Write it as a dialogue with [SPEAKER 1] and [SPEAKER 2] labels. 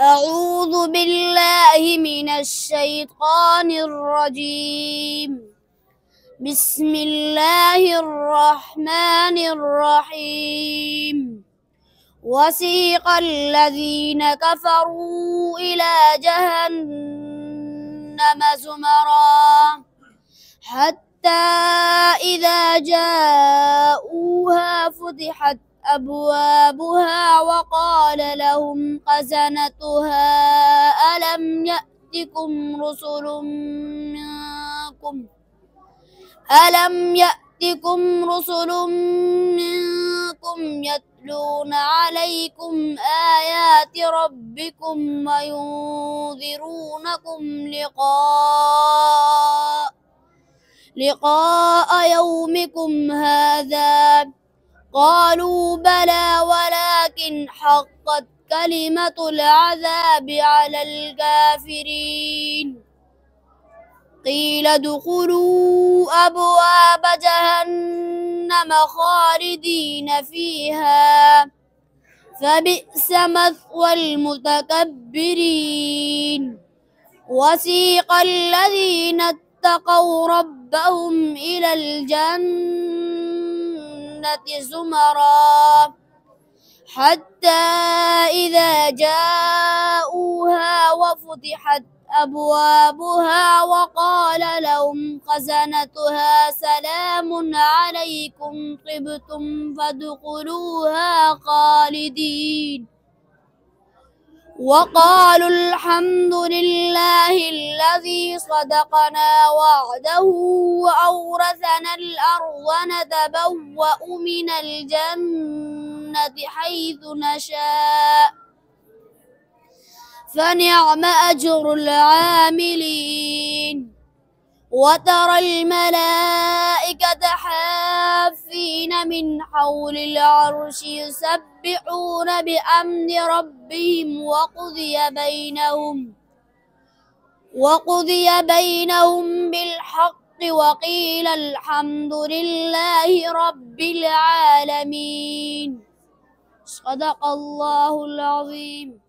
[SPEAKER 1] أعوذ بالله من الشيطان الرجيم. بسم الله الرحمن الرحيم. وسيق الذين كفروا إلى جهنم زمرا حتى إذا جاءوها فتحت أبوابها وقال لهم خزنتها ألم يأتكم رسل منكم يتلون عليكم آيات ربكم وينذرونكم لقاء يومكم هذا؟ قالوا بلى ولكن حقت كلمة العذاب على الكافرين. قيل ادخلوا أبواب جهنم خالدين فيها فبئس مثوى المتكبرين. وسيق الذين اتقوا ربهم إلى الجنة زمرا حتى إذا جاءوها وفتحت أبوابها وقال لهم خزنتها سلام عليكم طبتم فادخلوها خالدين. وقالوا الحمد لله الذي صدقنا وعده وأورثنا الأرض نتبوأ من الجنة حيث نشاء فنعم أجر العاملين. وترى الملائكة حافين من حول العرش يسبحون بحمد ربهم وقضي بينهم بالحق وقيل الحمد لله رب العالمين. صدق الله العظيم.